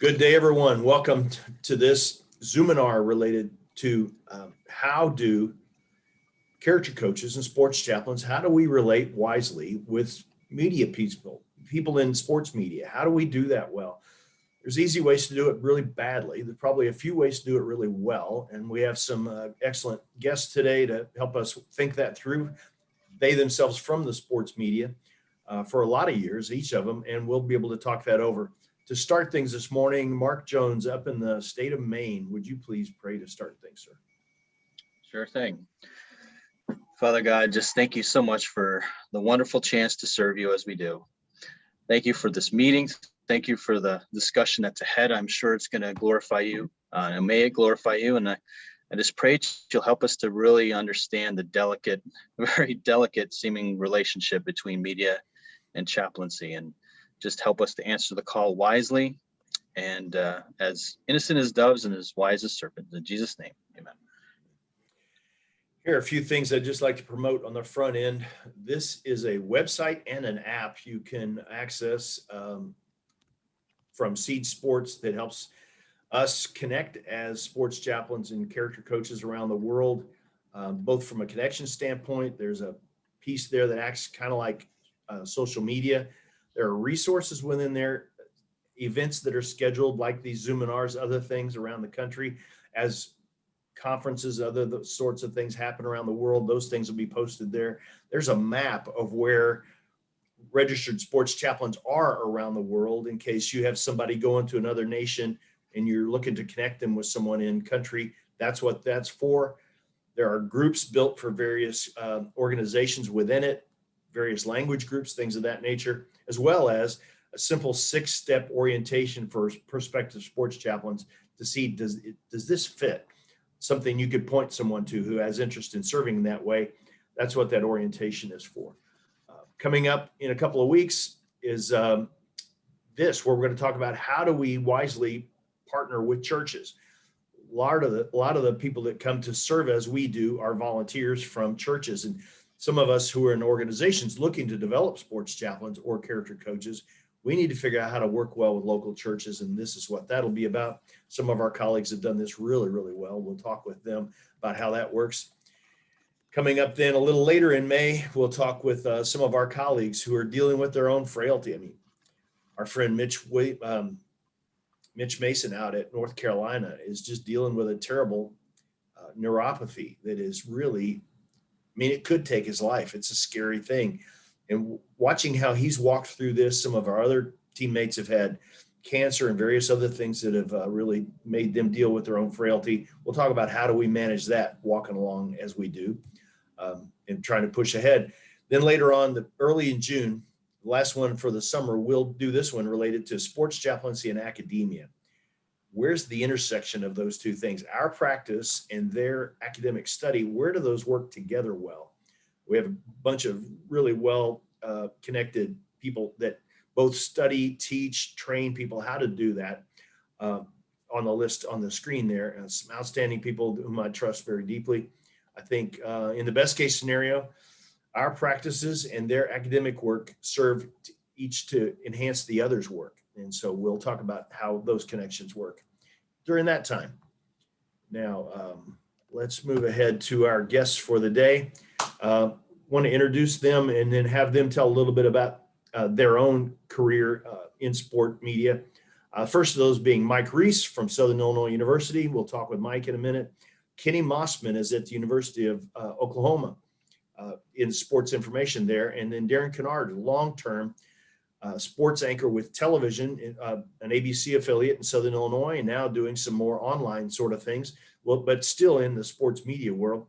Good day, everyone. Welcome to this Zoominar related to how do character coaches and sports chaplains, how do we relate wisely with media people in sports media? How do we do that well? There's easy ways to do it really badly. There's probably a few ways to do it really well. And we have some excellent guests today to help us think that through. They themselves from the sports media for a lot of years, each of them, and we'll be able to talk that over. To start things this morning, Mark Jones up in the state of Maine, would you please pray to start things, sir? Sure thing. Father God, just thank you so much for the wonderful chance to serve you as we do. Thank you for this meeting. Thank you for the discussion that's ahead. I'm sure it's going to glorify you, and may it glorify you. And I just pray you'll help us to really understand the very delicate seeming relationship between media and chaplaincy, and just help us to answer the call wisely and as innocent as doves and as wise as serpents. In Jesus' name, amen. Here are a few things I'd just like to promote on the front end. This is a website and an app you can access from Seed Sports that helps us connect as sports chaplains and character coaches around the world, both from a connection standpoint. There's a piece there that acts kind of like social media. There are resources within there, events that are scheduled like these Zoominars, other things around the country. As conferences, other sorts of things happen around the world, those things will be posted there. There's a map of where registered sports chaplains are around the world in case you have somebody going to another nation and you're looking to connect them with someone in country. That's what that's for. There are groups built for various organizations within it, various language groups, things of that nature, as well as a simple 6-step orientation for prospective sports chaplains to see, does this fit? Something you could point someone to who has interest in serving in that way. That's what that orientation is for. Coming up in a couple of weeks is this, where we're going to talk about how do we wisely partner with churches. A lot of the people that come to serve as we do are volunteers from churches, and some of us who are in organizations looking to develop sports chaplains or character coaches, we need to figure out how to work well with local churches, and this is what that'll be about. Some of our colleagues have done this really, really well. We'll talk with them about how that works. Coming up then a little later in May, we'll talk with some of our colleagues who are dealing with their own frailty. I mean, our friend Mitch Mason out at North Carolina is just dealing with a terrible neuropathy that is really, it could take his life. It's a scary thing. And watching how he's walked through this, some of our other teammates have had cancer and various other things that have really made them deal with their own frailty. We'll talk about how do we manage that walking along as we do and trying to push ahead. Then later on, early in June, the last one for the summer, we'll do this one related to sports chaplaincy and academia. Where's the intersection of those two things? Our practice and their academic study, where do those work together well? We have a bunch of really well connected people that both study, teach, train people how to do that on the list on the screen there. And some outstanding people whom I trust very deeply. I think in the best case scenario, our practices and their academic work serve each to enhance the other's work. And so we'll talk about how those connections work during that time. Now, let's move ahead to our guests for the day. Want to introduce them and then have them tell a little bit about their own career in sport media. First of those being Mike Reese from Southern Illinois University. We'll talk with Mike in a minute. Kenny Mossman is at the University of Oklahoma in sports information there. And then Darren Kennard, long-term sports anchor with television, an ABC affiliate in Southern Illinois, and now doing some more online sort of things, but still in the sports media world.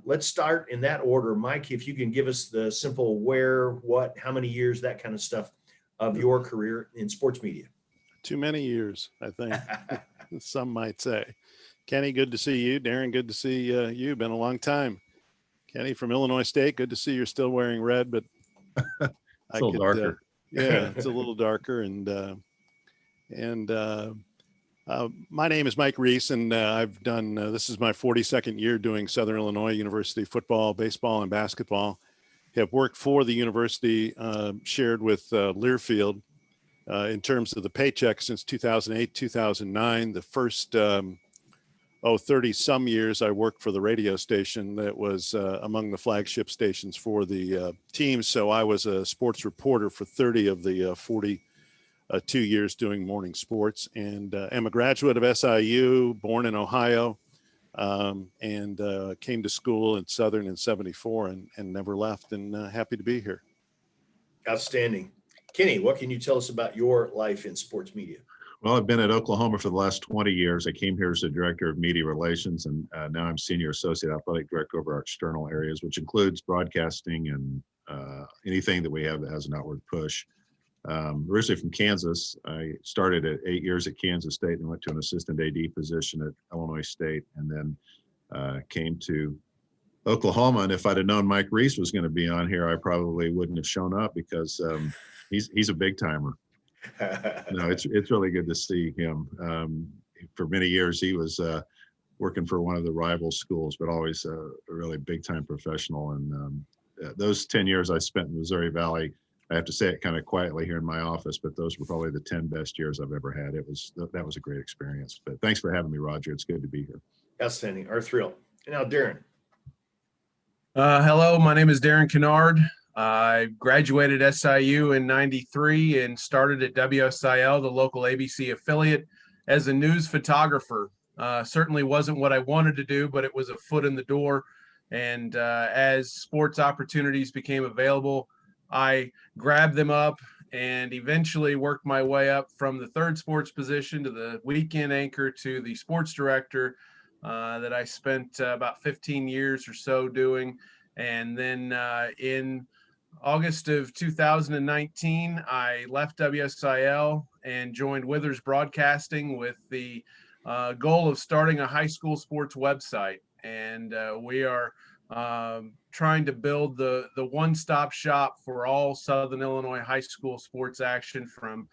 Let's start in that order. Mike, if you can give us the simple where, what, how many years, that kind of stuff of your career in sports media. Too many years, I think, some might say. Kenny, good to see you. Darren, good to see you. Been a long time. Kenny from Illinois State, good to see you're still wearing red, but it's a little darker. Yeah, it's a little darker. My name is Mike Reese, and I've done, this is my 42nd year doing Southern Illinois University football, baseball, and basketball. Have worked for the university, shared with Learfield in terms of the paycheck since 2008, 2009. The first 30 some years I worked for the radio station that was among the flagship stations for the teams. So I was a sports reporter for 30 of the 42 years doing morning sports, and am a graduate of SIU, born in Ohio, and came to school in Southern in 74 and never left, and happy to be here. Outstanding. Kenny, what can you tell us about your life in sports media? Well, I've been at Oklahoma for the last 20 years. I came here as the director of media relations, and now I'm senior associate athletic director over our external areas, which includes broadcasting and anything that we have that has an outward push. Originally from Kansas, I started at 8 years at Kansas State and went to an assistant AD position at Illinois State, and then came to Oklahoma. And if I'd have known Mike Reese was going to be on here, I probably wouldn't have shown up because he's a big timer. No, it's really good to see him. For many years, he was working for one of the rival schools, but always a really big time professional. And those 10 years I spent in Missouri Valley, I have to say it kind of quietly here in my office, but those were probably the 10 best years I've ever had. That was a great experience. But thanks for having me, Roger. It's good to be here. Outstanding. Our thrill. And now, Darren. Hello, my name is Darren Kennard. I graduated SIU in '93 and started at WSIL, the local ABC affiliate, as a news photographer. Certainly wasn't what I wanted to do, but it was a foot in the door. And as sports opportunities became available, I grabbed them up and eventually worked my way up from the third sports position to the weekend anchor to the sports director that I spent about 15 years or so doing. And then in August of 2019, I left WSIL and joined Withers Broadcasting with the goal of starting a high school sports website. And we are trying to build the one-stop shop for all Southern Illinois high school sports action, from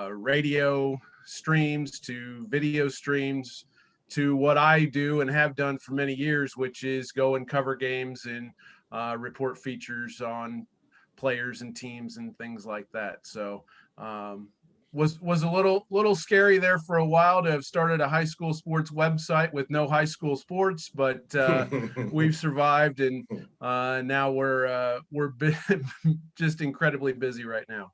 radio streams to video streams to what I do and have done for many years, which is go and cover games and report features on players and teams and things like that. So was a little scary there for a while to have started a high school sports website with no high school sports, but we've survived, and now we're just incredibly busy right now.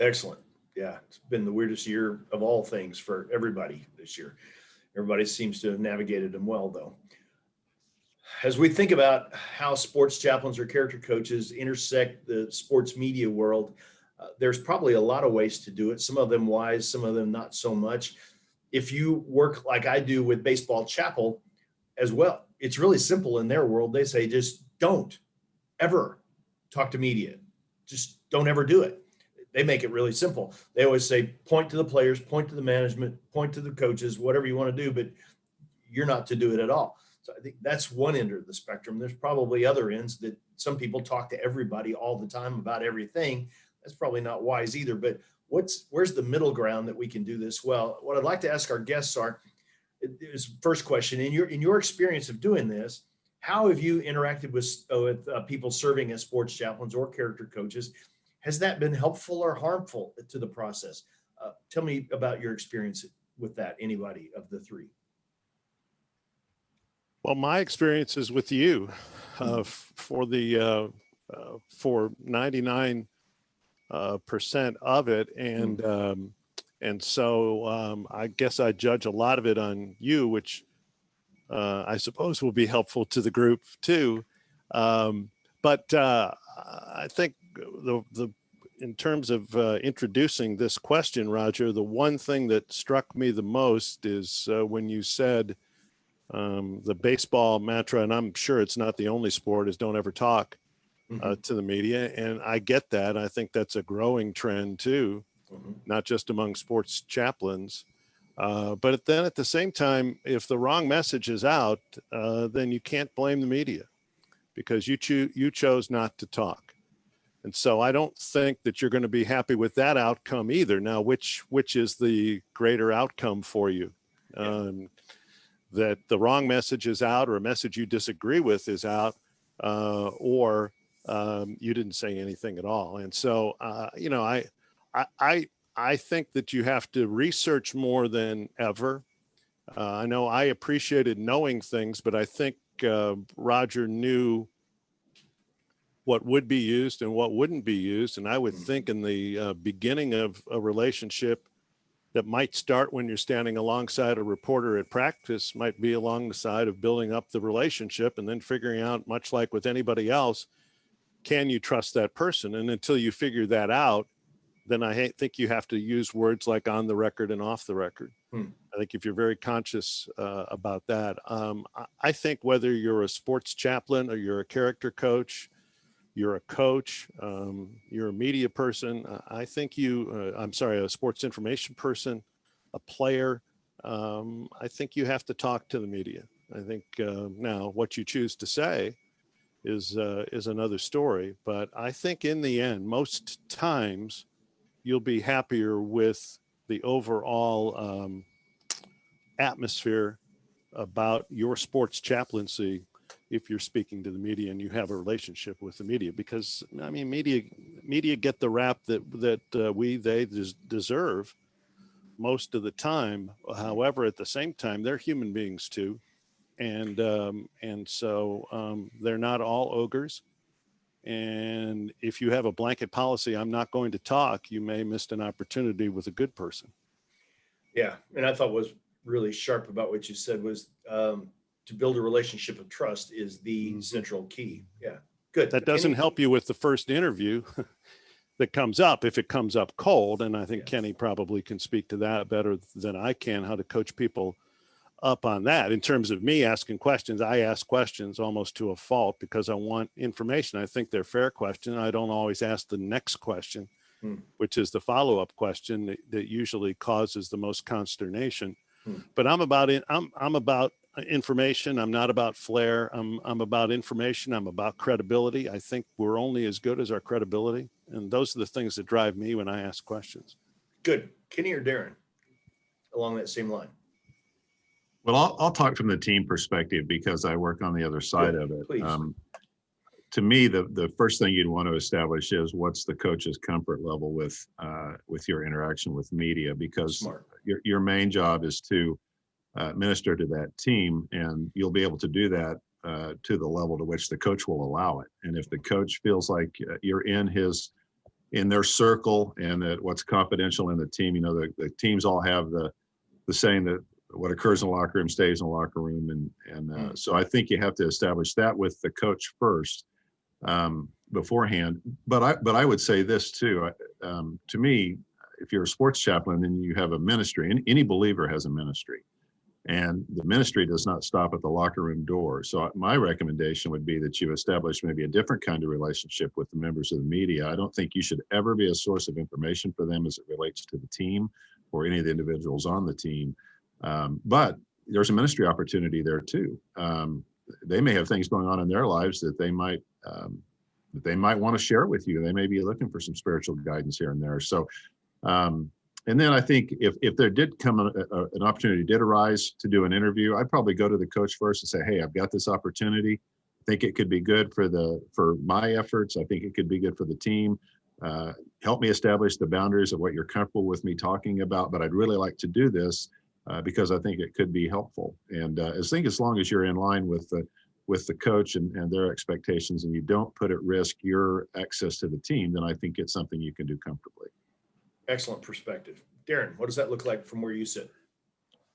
Excellent. Yeah, it's been the weirdest year of all things for everybody this year. Everybody seems to have navigated them well, though. As we think about how sports chaplains or character coaches intersect the sports media world, there's probably a lot of ways to do it. Some of them wise, some of them not so much. If you work like I do with Baseball Chapel as well, it's really simple in their world. They say, just don't ever talk to media. Just don't ever do it. They make it really simple. They always say, point to the players, point to the management, point to the coaches, whatever you want to do, but you're not to do it at all. So I think that's one end of the spectrum. There's probably other ends that some people talk to everybody all the time about everything. That's probably not wise either, but where's the middle ground that we can do this well? What I'd like to ask our guests is first question, in your experience of doing this, how have you interacted with people serving as sports chaplains or character coaches? Has that been helpful or harmful to the process? Tell me about your experience with that, anybody of the three. Well, my experience is with you for 99% of it. And so I guess I judge a lot of it on you, which I suppose will be helpful to the group too. But I think in terms of introducing this question, Roger, the one thing that struck me the most is when you said the baseball mantra, and I'm sure it's not the only sport, is don't ever talk to the media. And I get that. I think that's a growing trend too, not just among sports chaplains. But then at the same time, if the wrong message is out, then you can't blame the media because you chose not to talk. And so I don't think that you're going to be happy with that outcome either. Now, which is the greater outcome for you? That the wrong message is out, or a message you disagree with is out, or you didn't say anything at all. And so, I I think that you have to research more than ever. I know I appreciated knowing things, but I think Roger knew what would be used and what wouldn't be used. And I would think in the beginning of a relationship that might start when you're standing alongside a reporter at practice might be along the side of building up the relationship and then figuring out, much like with anybody else, can you trust that person? And until you figure that out, then I think you have to use words like on the record and off the record. I think if you're very conscious about that, I think whether you're a sports chaplain or you're a character coach, you're a coach, you're a media person, I think a sports information person, a player, I think you have to talk to the media. I think now what you choose to say is another story, but I think in the end, most times you'll be happier with the overall atmosphere about your sports chaplaincy if you're speaking to the media and you have a relationship with the media, because I mean, media get the rap that they deserve most of the time. However, at the same time, they're human beings too, and so they're not all ogres. And if you have a blanket policy, I'm not going to talk, you may miss an opportunity with a good person. Yeah. And I thought was really sharp about what you said was to build a relationship of trust is the central key. Yeah. Good. That doesn't help you with the first interview that comes up if it comes up cold. And I think Kenny probably can speak to that better than I can, how to coach people up on that. In terms of me asking questions, I ask questions almost to a fault because I want information. I think they're fair questions. I don't always ask the next question, which is the follow-up question that usually causes the most consternation. But I'm about information. I'm not about flair. I'm about information. I'm about credibility. I think we're only as good as our credibility. And those are the things that drive me when I ask questions. Good. Kenny or Darren along that same line? Well, I'll talk from the team perspective because I work on the other side of it. Please. To me, the first thing you'd want to establish is what's the coach's comfort level with your interaction with media, because Smart. your main job is to minister to that team, and you'll be able to do that to the level to which the coach will allow it. And if the coach feels like you're in their circle and that what's confidential in the team, the teams all have the saying that what occurs in the locker room stays in the locker room. And so I think you have to establish that with the coach first beforehand. But I would say this too, to me, if you're a sports chaplain, then you have a ministry, and any believer has a ministry, and the ministry does not stop at the locker room door. So my recommendation would be that you establish maybe a different kind of relationship with the members of the media. I don't think you should ever be a source of information for them as it relates to the team or any of the individuals on the team. But there's a ministry opportunity there too. They may have things going on in their lives that they might want to share with you. They may be looking for some spiritual guidance here and there. So, and then I think if there did come an opportunity did arise to do an interview, I'd probably go to the coach first and say, hey, I've got this opportunity. I think it could be good for my efforts. I think it could be good for the team. Help me establish the boundaries of what you're comfortable with me talking about, but I'd really like to do this because I think it could be helpful. And I think as long as you're in line with the coach and their expectations, and you don't put at risk your access to the team, then I think it's something you can do comfortably. Excellent perspective. Darren, what does that look like from where you sit?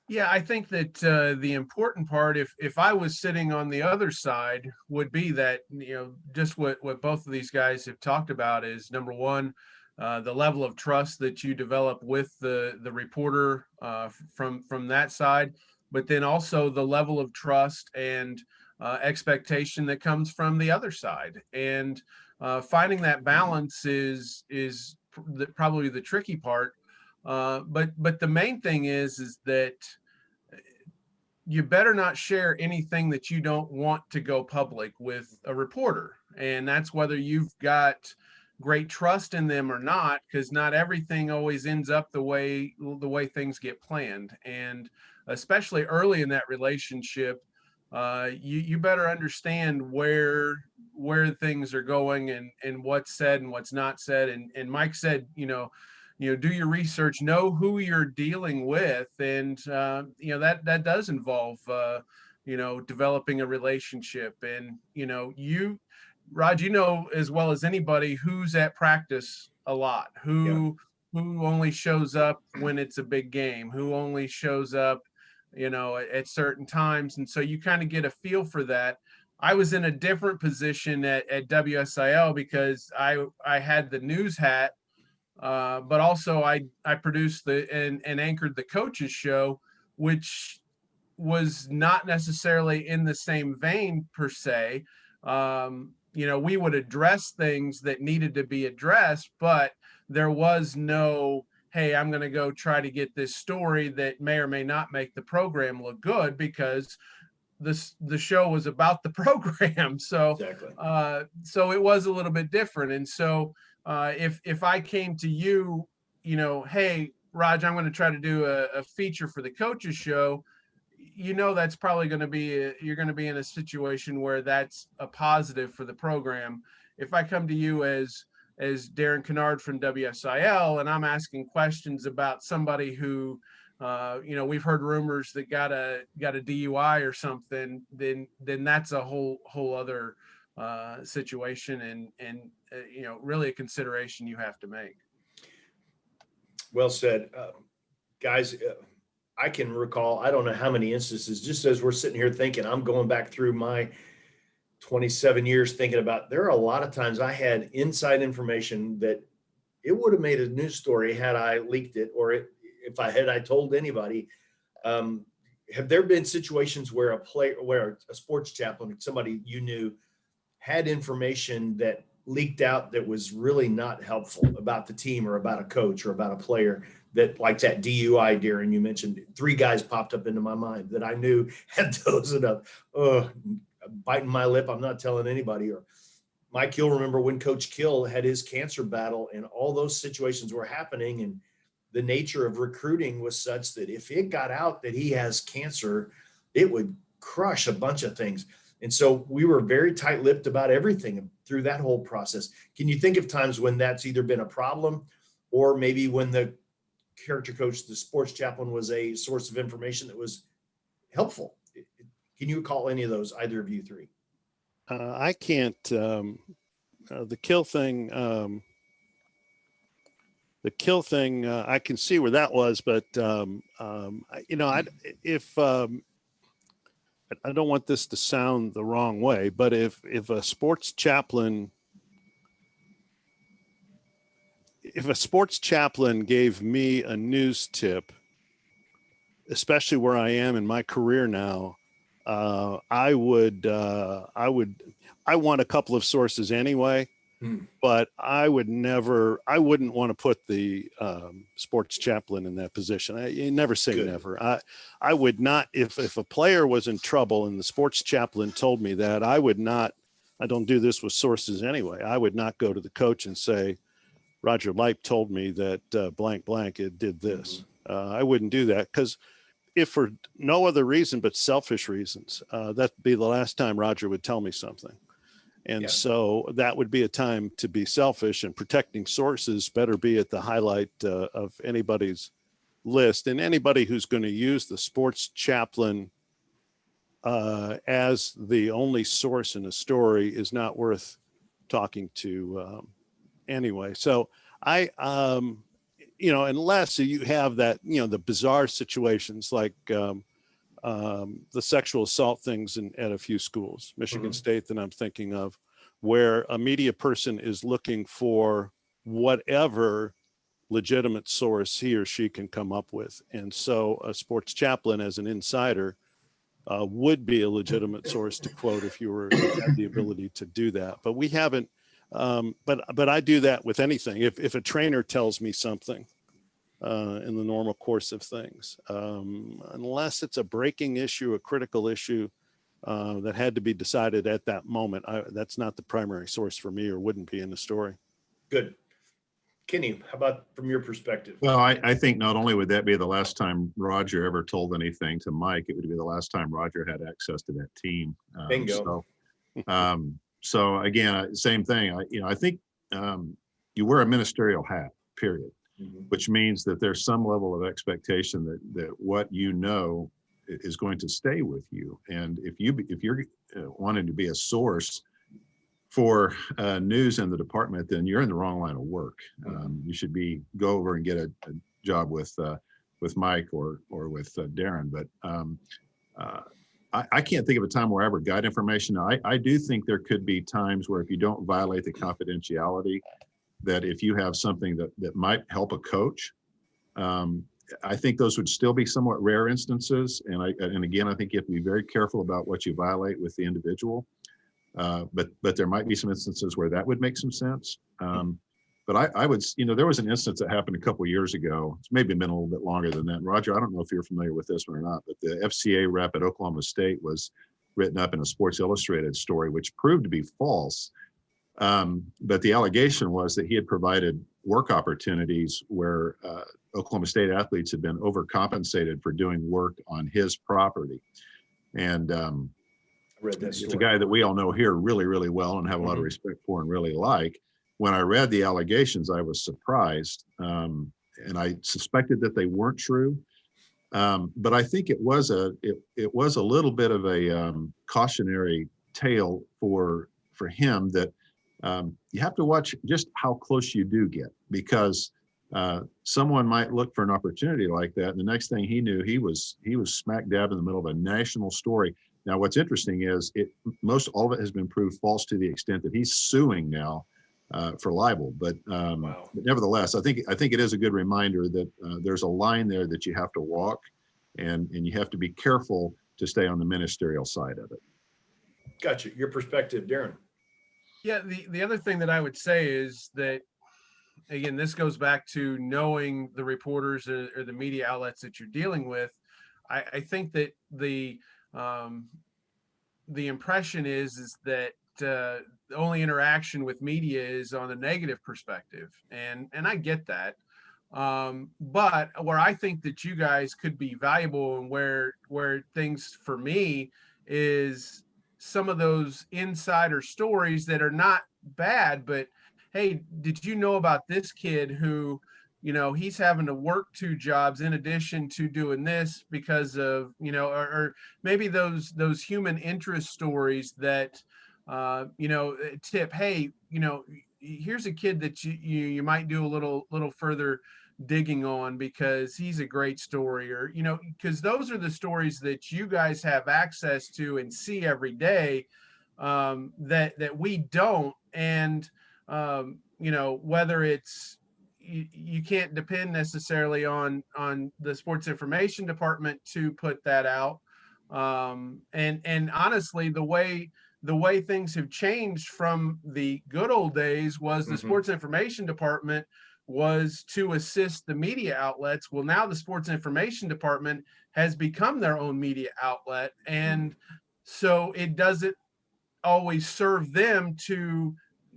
Yeah, I think that the important part, if I was sitting on the other side, would be that, just what both of these guys have talked about is, number one, the level of trust that you develop with the reporter from that side, but then also the level of trust and expectation that comes from the other side. And finding that balance is probably the tricky part. But the main thing is that you better not share anything that you don't want to go public with a reporter. And that's whether you've got great trust in them or not, because not everything always ends up the way things get planned. And especially early in that relationship, you better understand where things are going and what's said and what's not said. And Mike said, do your research, know who you're dealing with. And, that does involve, developing a relationship. And, Rod, as well as anybody who's at practice a lot, who only shows up when it's a big game, who only shows up, at certain times. And so you kind of get a feel for that. I was in a different position at WSIL because I had the news hat, but also I produced and anchored the coaches show, which was not necessarily in the same vein per se. We would address things that needed to be addressed, but there was no, hey, I'm going to go try to get this story that may or may not make the program look good, because the show was about the program. So, Exactly. So it was a little bit different. And so, if I came to you, hey, Raj, I'm going to try to do a feature for the coaches show, that's probably going to be, you're going to be in a situation where that's a positive for the program. If I come to you as Darren Kennard from WSIL, and I'm asking questions about somebody who, we've heard rumors that got a DUI or something, then that's a whole other situation, and really a consideration you have to make. Well said. Guys, I can recall, I don't know how many instances, just as we're sitting here thinking, I'm going back through my 27 years thinking about, there are a lot of times I had inside information that it would have made a news story had I leaked it, or if I told anybody. Have there been situations where a sports chaplain, somebody you knew, had information that leaked out that was really not helpful about the team or about a coach or about a player, that, like that DUI, Darren, you mentioned, 3 guys popped up into my mind that I knew had those enough, biting my lip, I'm not telling anybody. Or Mike, you'll remember when Coach Kill had his cancer battle and all those situations were happening, and the nature of recruiting was such that if it got out that he has cancer, it would crush a bunch of things. And so we were very tight-lipped about everything through that whole process. Can you think of times when that's either been a problem, or maybe when the character coach, the sports chaplain, was a source of information that was helpful? Can you recall any of those, either of you 3? I can't. The Kill thing. I can see where that was, but I don't want this to sound the wrong way, but if a sports chaplain gave me a news tip, especially where I am in my career now, I want a couple of sources anyway, but I wouldn't want to put the sports chaplain in that position. You never say Good. never. I would not, if a player was in trouble and the sports chaplain told me that, I don't do this with sources anyway. I would not go to the coach and say, Roger Leip told me that blank blank, it did this. I wouldn't do that, because if for no other reason but selfish reasons, that'd be the last time Roger would tell me something. And so that would be a time to be selfish, and protecting sources better be at the highlight of anybody's list. And anybody who's going to use the sports chaplain as the only source in a story is not worth talking to anyway. So unless you have that, the bizarre situations like the sexual assault things at a few schools, Michigan State that I'm thinking of, where a media person is looking for whatever legitimate source he or she can come up with. And so a sports chaplain, as an insider, would be a legitimate source to quote if you had the ability to do that. But we haven't, but I do that with anything. If a trainer tells me something, in the normal course of things, unless it's a breaking issue, a critical issue that had to be decided at that moment, that's not the primary source for me, or wouldn't be in the story. Good. Kenny, how about from your perspective? Well, I think not only would that be the last time Roger ever told anything to Mike, it would be the last time Roger had access to that team. Bingo. So again, same thing. I think you wear a ministerial hat, period. Mhm. which means that there's some level of expectation that what you know is going to stay with you. And if you're wanting to be a source for news in the department, then you're in the wrong line of work. You should go over and get a job with Mike or with Darren. But I can't think of a time where I ever got information. I do think there could be times where if you don't violate the confidentiality, that if you have something that might help a coach, I think those would still be somewhat rare instances. And again, I think you have to be very careful about what you violate with the individual. But there might be some instances where that would make some sense. But I would, there was an instance that happened a couple of years ago. It's maybe been a little bit longer than that. Roger, I don't know if you're familiar with this one or not, but the FCA rep at Oklahoma State was written up in a Sports Illustrated story, which proved to be false. But the allegation was that he had provided work opportunities where Oklahoma State athletes had been overcompensated for doing work on his property. And I read that it's a story. guy that we all know here really, really well and have a lot of respect for and really like. When I read the allegations, I was surprised, and I suspected that they weren't true. But I think it was a little bit of a cautionary tale for him that you have to watch just how close you do get, because someone might look for an opportunity like that, and the next thing he knew, he was smack dab in the middle of a national story. Now, what's interesting is all of it has been proved false to the extent that he's suing now for libel. But Wow. nevertheless, I think it is a good reminder that there's a line there that you have to walk, and you have to be careful to stay on the ministerial side of it. Gotcha. Your perspective, Darren. Yeah, the other thing that I would say is that, again, this goes back to knowing the reporters or the media outlets that you're dealing with. I think that the impression is that the only interaction with media is on a negative perspective, and I get that. But where I think that you guys could be valuable, and where things for me is some of those insider stories that are not bad, but hey, did you know about this kid who, he's having to work 2 jobs in addition to doing this because of, or maybe those human interest stories that, tip, hey, here's a kid that you might do a little further digging on because he's a great story, or because those are the stories that you guys have access to and see every day, that we don't. And whether it's you can't depend necessarily on the sports information department to put that out, and honestly, the way things have changed from the good old days was the sports information department was to assist the media outlets. Well, now the sports information department has become their own media outlet. And so it doesn't always serve them to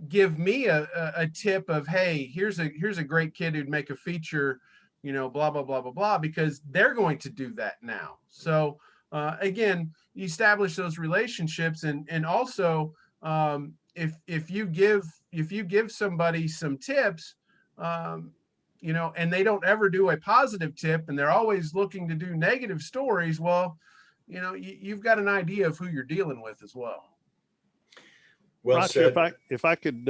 give me a tip of, hey, here's a great kid who'd make a feature, blah, blah, blah, blah, blah, because they're going to do that now. So again, you establish those relationships, and also if you give somebody some tips, and they don't ever do a positive tip, and they're always looking to do negative stories, well, you've got an idea of who you're dealing with as well. Well Roger, said. if I could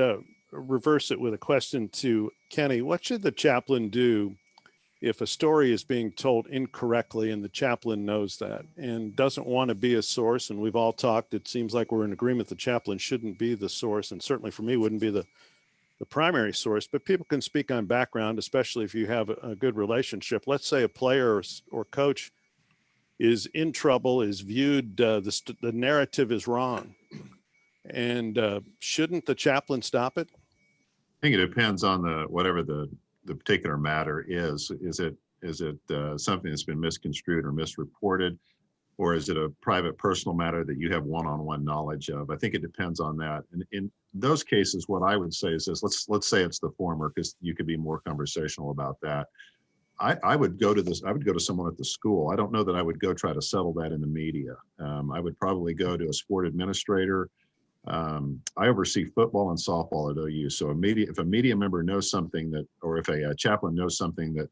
reverse it with a question to Kenny, what should the chaplain do if a story is being told incorrectly and the chaplain knows that and doesn't want to be a source? And we've all talked, it seems like we're in agreement the chaplain shouldn't be the source, and certainly for me wouldn't be the primary source, but people can speak on background, especially if you have a good relationship. Let's say a player or coach is in trouble, is viewed, the narrative is wrong. And shouldn't the chaplain stop it? I think it depends on whatever the particular matter is. Is it something that's been misconstrued or misreported, or is it a private personal matter that you have one-on-one knowledge of? I think it depends on that. And in those cases, what I would say is this: let's say it's the former, because you could be more conversational about that. I would go to someone at the school. I don't know that I would go try to settle that in the media. I would probably go to a sport administrator, I oversee football and softball at OU. So if a media member knows something that, or if a chaplain knows something that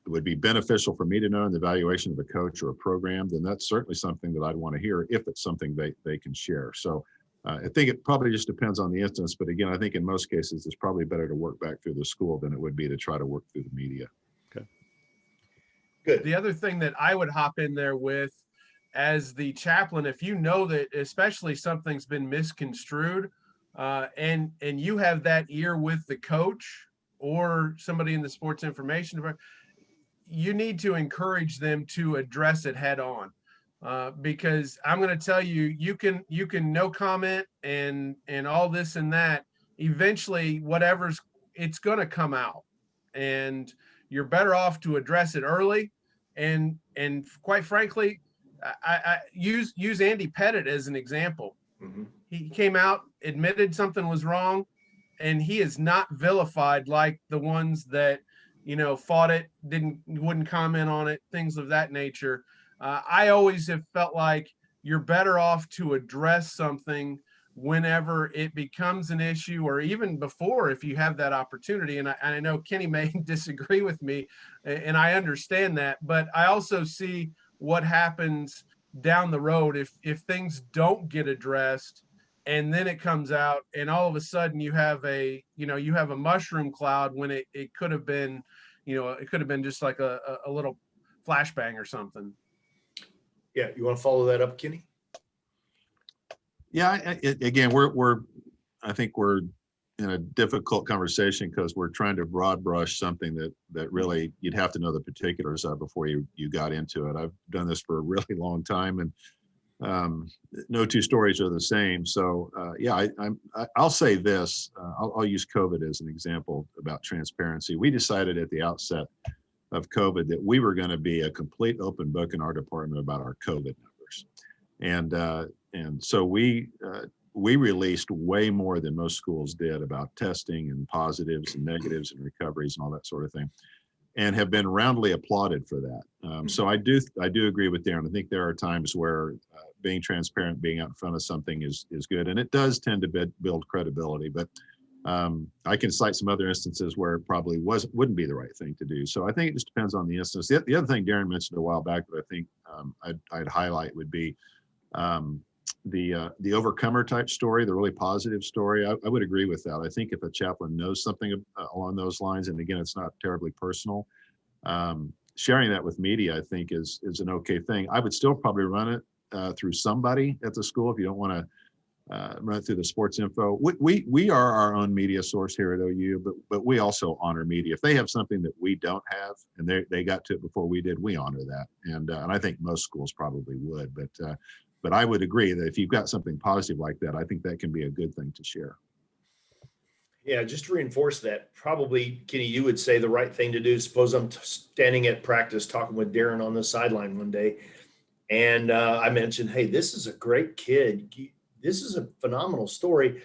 would be beneficial for me to know in the evaluation of a coach or a program, then that's certainly something that I'd want to hear if it's something they can share. So I think it probably just depends on the instance. But again, I think in most cases, it's probably better to work back through the school than it would be to try to work through the media. Okay. Good. The other thing that I would hop in there with as the chaplain, if you know that especially something's been misconstrued, and you have that ear with the coach or somebody in the sports information department, you need to encourage them to address it head on. Because I'm going to tell you, you can no comment and all this and that. Eventually, it's going to come out, and you're better off to address it early. And quite frankly, I use Andy Pettit as an example. Mhm. He came out, admitted something was wrong, and he is not vilified like the ones that fought it, wouldn't comment on it, things of that nature. I always have felt like you're better off to address something whenever it becomes an issue, or even before, if you have that opportunity. And I know Kenny may disagree with me, and I understand that, but I also see what happens down the road if things don't get addressed, and then it comes out, and all of a sudden you have a mushroom cloud when it could have been, it could have been just like a little flashbang or something. Yeah. You want to follow that up, Kenny? Yeah. Again, I think we're in a difficult conversation because we're trying to broad brush something that really you'd have to know the particulars of before you got into it. I've done this for a really long time, and no two stories are the same. So yeah, I'll say this. I'll use COVID as an example about transparency. We decided at the outset of COVID that we were going to be a complete open book in our department about our COVID numbers, and so we released way more than most schools did about testing and positives and negatives and recoveries and all that sort of thing, and have been roundly applauded for that. So I do agree with Darren. I think there are times where being transparent, being out in front of something is good, and it does tend to build credibility. But I can cite some other instances where it probably wouldn't be the right thing to do. So I think it just depends on the instance. The other thing Darren mentioned a while back that I think I'd highlight would be the overcomer type story, the really positive story. I would agree with that. I think if a chaplain knows something along those lines, and again, it's not terribly personal, sharing that with media, I think is an okay thing. I would still probably run it through somebody at the school if you don't want to run it through the sports info. We are our own media source here at OU, but we also honor media. If they have something that we don't have and they got to it before we did, we honor that. And I think most schools probably would, but I would agree that if you've got something positive like that, I think that can be a good thing to share. Yeah, just to reinforce that, probably, Kenny, you would say the right thing to do. Suppose I'm standing at practice talking with Darren on the sideline one day, and I mentioned, hey, this is a great kid. This is a phenomenal story.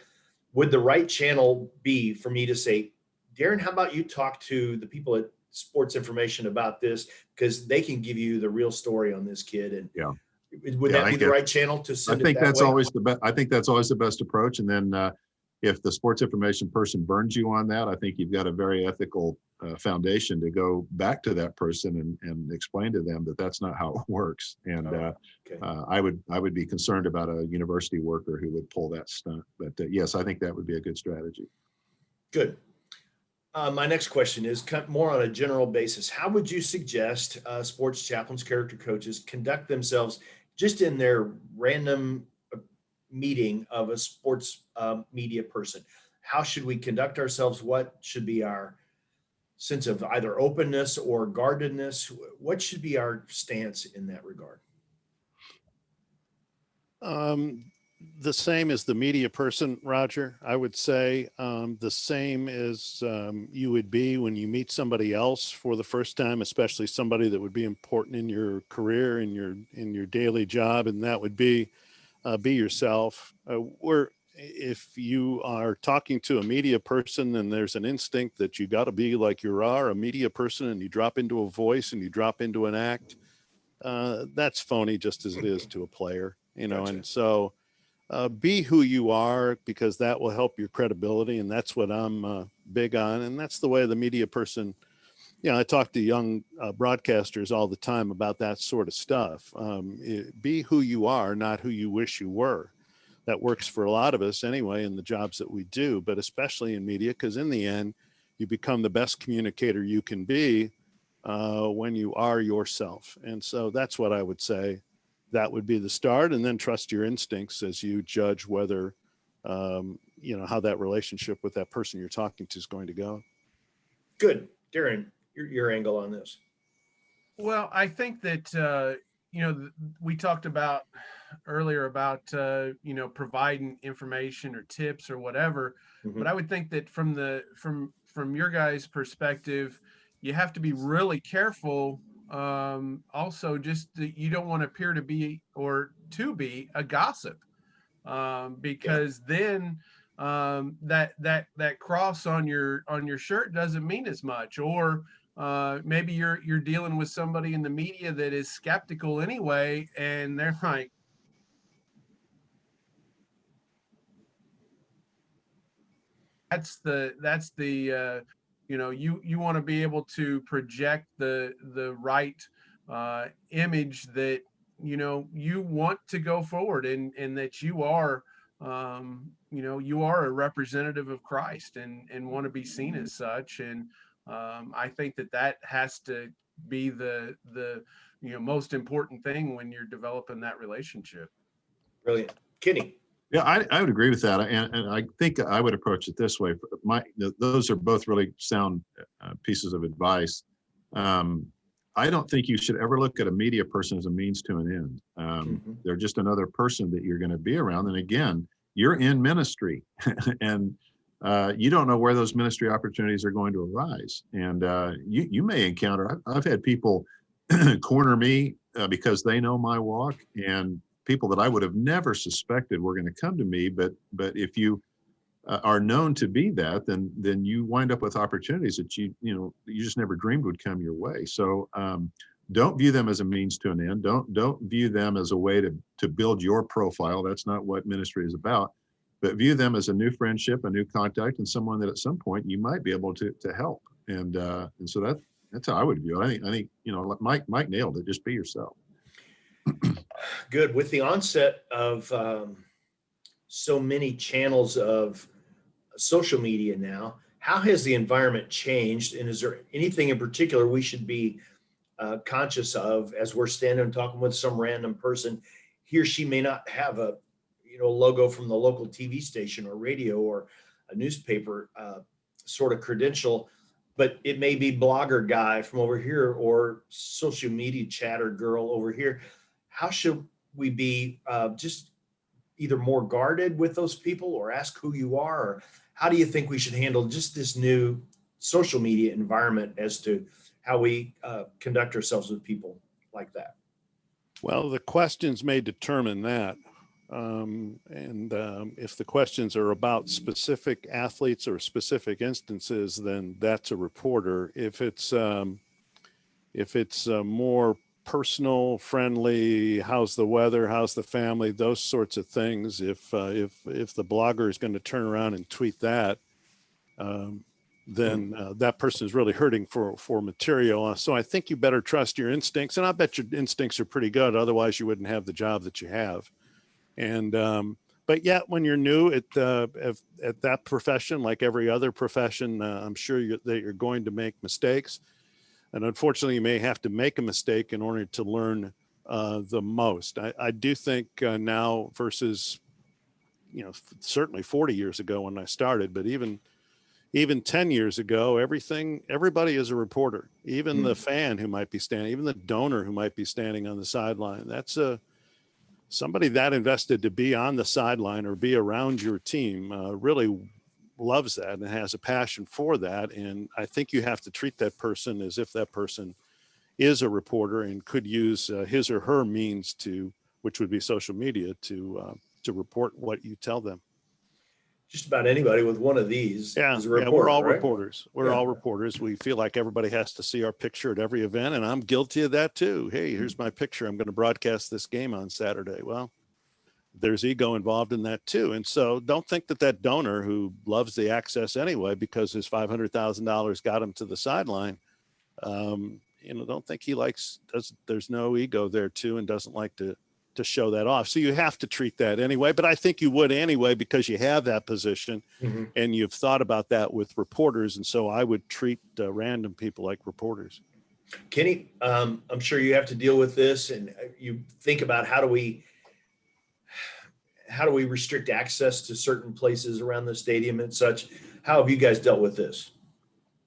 Would the right channel be for me to say, Darren, how about you talk to the people at Sports Information about this, because they can give you the real story on this kid? And yeah. Would that be the right channel to send it that way? I think that's always the best approach. And then if the sports information person burns you on that, I think you've got a very ethical foundation to go back to that person and explain to them that that's not how it works. And Okay. I would be concerned about a university worker who would pull that stunt. But yes, I think that would be a good strategy. Good. My next question is more on a general basis. How would you suggest sports chaplains, character coaches conduct themselves just in their random meeting of a sports media person? How should we conduct ourselves? What should be our sense of either openness or guardedness? What should be our stance in that regard? The same as the media person, Roger. I would say the same as you would be when you meet somebody else for the first time, especially somebody that would be important in your career, in your daily job, and that would be yourself. If you are talking to a media person and there's an instinct that you got to be like you are a media person, and you drop into a voice and you drop into an act, that's phony just as it is to a player, Gotcha. And so be who you are, because that will help your credibility. And that's what I'm big on. And that's the way the media person, I talk to young broadcasters all the time about that sort of stuff. Be who you are, not who you wish you were. That works for a lot of us anyway in the jobs that we do, but especially in media, because in the end, you become the best communicator you can be when you are yourself. And so that's what I would say. That would be the start, and then trust your instincts as you judge whether, how that relationship with that person you're talking to is going to go. Good. Darren, your angle on this. Well, I think that, we talked about earlier about, providing information or tips or whatever, Mhm. but I would think that from your guys' perspective, you have to be really careful. Also, just that you don't want to appear to be a gossip, because then that cross on your shirt doesn't mean as much. Or maybe you're dealing with somebody in the media that is skeptical anyway, and they're like, that's the you want to be able to project the right image that you want to go forward, and that you are you are a representative of Christ, and want to be seen as such. And I think that has to be the most important thing when you're developing that relationship. Brilliant. Kenny. Yeah, I would agree with that. And I think I would approach it this way. Those are both really sound pieces of advice. I don't think you should ever look at a media person as a means to an end. They're just another person that you're going to be around. And again, you're in ministry and you don't know where those ministry opportunities are going to arise. And you may encounter, I've had people corner me because they know my walk, and people that I would have never suspected were going to come to me. But if you are known to be that, then you wind up with opportunities that you just never dreamed would come your way. So don't view them as a means to an end. Don't view them as a way to build your profile. That's not what ministry is about. But view them as a new friendship, a new contact, and someone that at some point you might be able to help. And so that's how I would view it. I think Mike nailed it. Just be yourself. Good. With the onset of so many channels of social media now, how has the environment changed? And is there anything in particular we should be conscious of as we're standing and talking with some random person? He or she may not have a logo from the local TV station or radio or a newspaper sort of credential, but it may be blogger guy from over here or social media chatter girl over here. How should we be just either more guarded with those people, or ask who you are? Or how do you think we should handle just this new social media environment as to how we conduct ourselves with people like that? Well, the questions may determine that. If the questions are about specific athletes or specific instances, then that's a reporter. If it's more personal, friendly, how's the weather, how's the family, those sorts of things. If the blogger is going to turn around and tweet that, then that person is really hurting for material. So I think you better trust your instincts, and I bet your instincts are pretty good. Otherwise, you wouldn't have the job that you have. And but yet, when you're new at that profession, like every other profession, I'm sure that you're going to make mistakes. And unfortunately, you may have to make a mistake in order to learn the most. I do think now versus, certainly 40 years ago when I started, but even 10 years ago, everybody is a reporter, even the fan who might be standing, even the donor who might be standing on the sideline. That's somebody that invested to be on the sideline or be around your team really loves that and has a passion for that. And I think you have to treat that person as if that person is a reporter and could use his or her means which would be social media, to report what you tell them. Just about anybody with one of these is a reporter, we're all right? reporters. We're all reporters. We feel like everybody has to see our picture at every event, and I'm guilty of that too. Hey, here's my picture. I'm going to broadcast this game on Saturday. Well, there's ego involved in that too. And so don't think that that donor who loves the access anyway, because his $500,000 got him to the sideline, don't think he there's no ego there too, and doesn't like to show that off. So you have to treat that anyway, but I think you would anyway, because you have that position and you've thought about that with reporters. And so I would treat random people like reporters. Kenny, I'm sure you have to deal with this, and you think about how do we restrict access to certain places around the stadium and such. How have you guys dealt with this?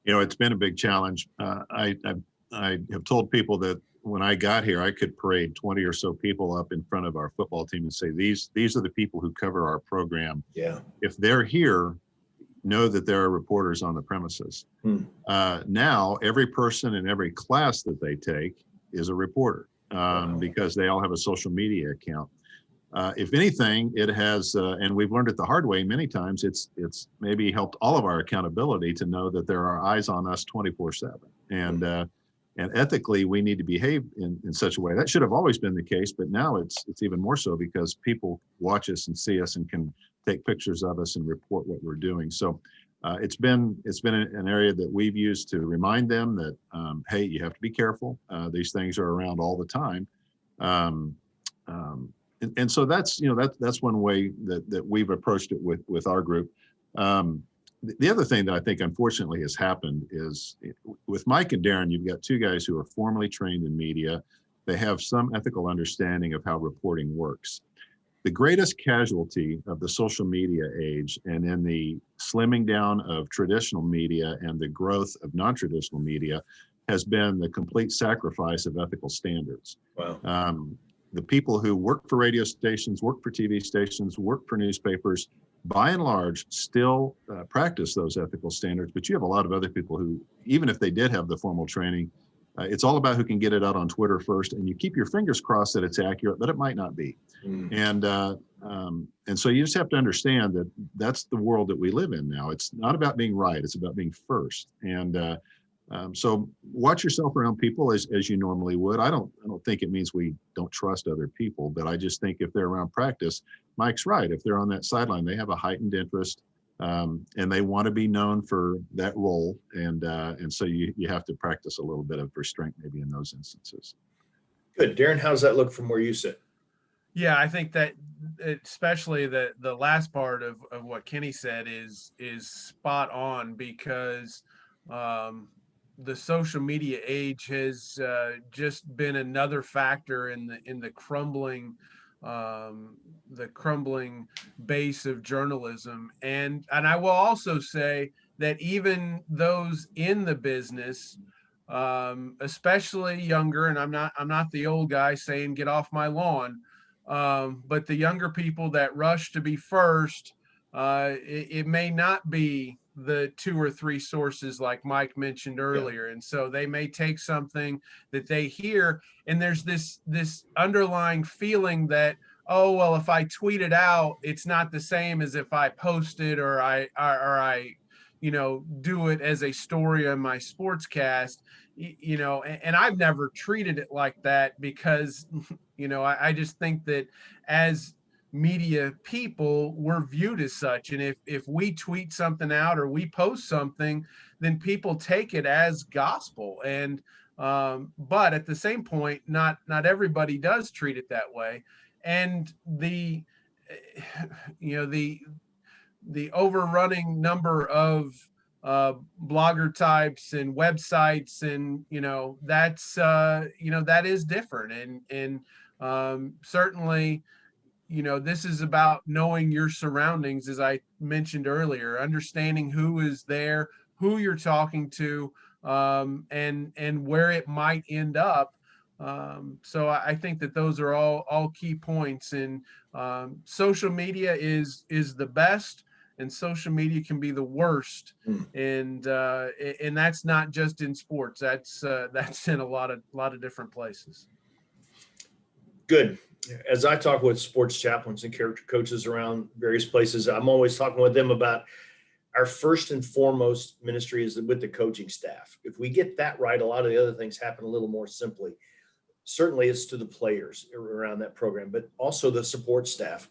It's been a big challenge. I have told people that when I got here, I could parade 20 or so people up in front of our football team and say, these are the people who cover our program. Yeah. If they're here, know that there are reporters on the premises. Now, every person in every class that they take is a reporter because they all have a social media account. If anything, it has, and we've learned it the hard way many times, it's maybe helped all of our accountability to know that there are eyes on us 24/7. And ethically, we need to behave in such a way. That should have always been the case, but now it's even more so, because people watch us and see us and can take pictures of us and report what we're doing. So it's been an area that we've used to remind them that, hey, you have to be careful. These things are around all the time. And so that's one way that we've approached it with our group. The other thing that I think unfortunately has happened is with Mike and Darren, you've got two guys who are formally trained in media. They have some ethical understanding of how reporting works. The greatest casualty of the social media age, and in the slimming down of traditional media and the growth of non-traditional media, has been the complete sacrifice of ethical standards. Wow. The people who work for radio stations, work for TV stations, work for newspapers, by and large, still practice those ethical standards. But you have a lot of other people who, even if they did have the formal training, it's all about who can get it out on Twitter first, and you keep your fingers crossed that it's accurate, but it might not be. And so you just have to understand that that's the world that we live in now. It's not about being right; it's about being first. And so watch yourself around people as you normally would. I don't think it means we don't trust other people, but I just think if they're around practice, Mike's right. If they're on that sideline, they have a heightened interest, and they want to be known for that role. And so you have to practice a little bit of restraint maybe in those instances. Good. Darren, how's that look from where you sit? Yeah, I think that especially the last part of what Kenny said is spot on, because the social media age has just been another factor in the crumbling base of journalism. And I will also say that even those in the business, especially younger, and I'm not the old guy saying get off my lawn, but the younger people that rush to be first, it may not be the 2 or 3 sources like Mike mentioned earlier. And so they may take something that they hear, and there's this underlying feeling that, oh, well, if I tweet it out, it's not the same as if I post it or I do it as a story on my sportscast, and I've never treated it like that, because, I just think that as media people, we're viewed as such. And if we tweet something out or we post something, then people take it as gospel. And but at the same point, not everybody does treat it that way. And the overrunning number of blogger types and websites, and that's that is different. And certainly, this is about knowing your surroundings, as I mentioned earlier, understanding who is there, who you're talking to, and where it might end up. So I think that those are all key points. And social media is the best, and social media can be the worst. And that's not just in sports. That's in a lot of different places. Good. As I talk with sports chaplains and character coaches around various places, I'm always talking with them about our first and foremost ministry is with the coaching staff. If we get that right, a lot of the other things happen a little more simply. certainly it's to the players around that program, but also the support staff,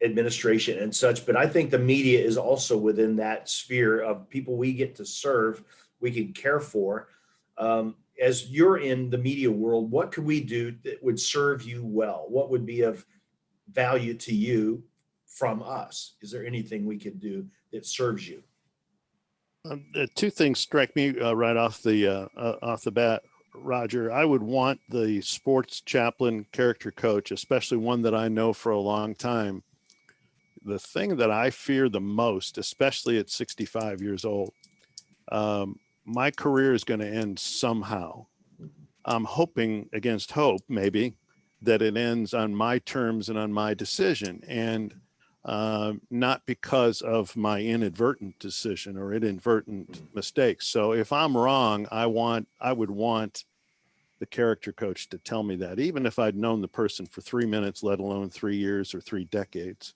administration and such. But I think the media is also within that sphere of people we get to serve, we can care for. As you're in the media world, what could we do that would serve you well? What would be of value to you from us? Is there anything we could do that serves you? Two things strike me right off the bat, Roger. I would want the sports chaplain character coach, especially one that I know for a long time. The thing that I fear the most, especially at 65 years old, my career is going to end somehow. I'm hoping against hope, maybe, that it ends on my terms and on my decision, and not because of my inadvertent decision or inadvertent mistakes. So if I'm wrong, I would want the character coach to tell me that, even if I'd known the person for 3 minutes, let alone 3 years or 3 decades.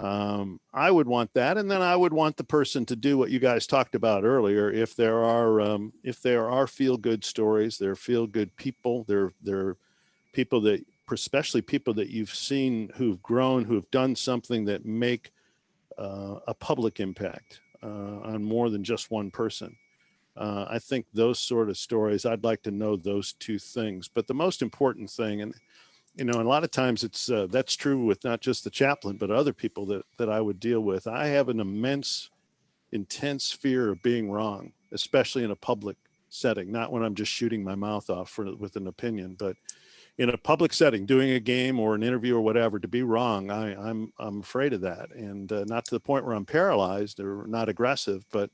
I would want that. And then I would want the person to do what you guys talked about earlier. If there are feel good stories, there are feel good people, there are people that, especially people that you've seen who've grown, who've done something that make a public impact on more than just one person. I think those sort of stories, I'd like to know those two things. But the most important thing, and a lot of times it's that's true with not just the chaplain, but other people that I would deal with. I have an intense fear of being wrong, especially in a public setting, not when I'm just shooting my mouth off with an opinion, but in a public setting, doing a game or an interview or whatever. To be wrong, I'm afraid of that, and not to the point where I'm paralyzed or not aggressive, but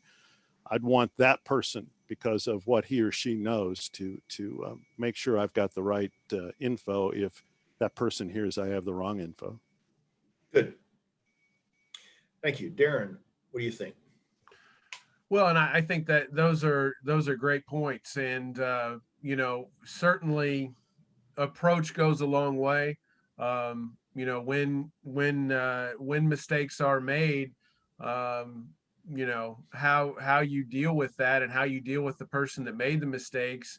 I'd want that person, because of what he or she knows, to make sure I've got the right info if that person hears I have the wrong info. Good. Thank you. Darren, what do you think? Well, and I think that those are great points. And, certainly approach goes a long way. When mistakes are made, how you deal with that and how you deal with the person that made the mistakes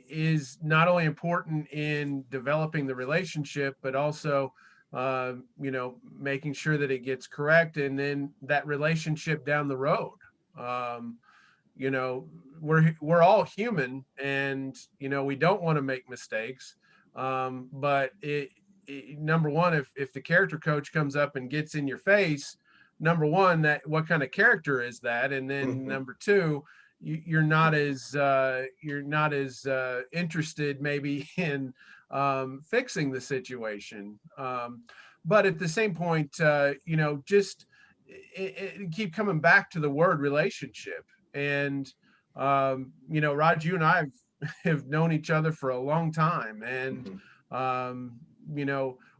is not only important in developing the relationship, but also, making sure that it gets correct, and then that relationship down the road. We're all human, and we don't want to make mistakes. But number one, if the character coach comes up and gets in your face, number one, that what kind of character is that? And then number two, you're not as interested maybe in fixing the situation. But at the same point, just keep coming back to the word relationship. And Rod, you and I have known each other for a long time, and